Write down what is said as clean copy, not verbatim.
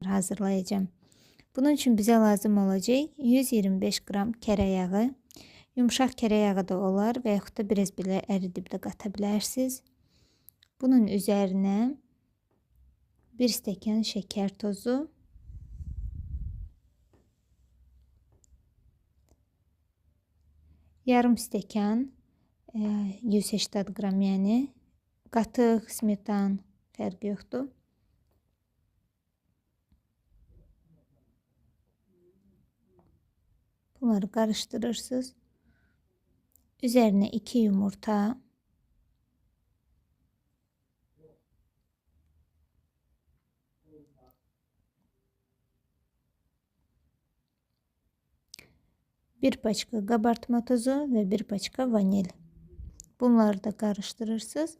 hazırlayacağım. Bunun için bize lazım olacak 125 gram kərə yağı. Yumuşaq kərə yağı da olar və yaxud da biraz belə əridib də qata bilərsiniz. Bunun üzərinə 1 stəkan şəkər tozu, yarım stəkan 180 qram, yəni qatıq, smetan fərqi yoxdur. Bunları qarışdırırsınız. Üzərinə 2 yumurta, bir paçka kabartma tozu ve bir paçka vanil. Bunları da karıştırırsınız.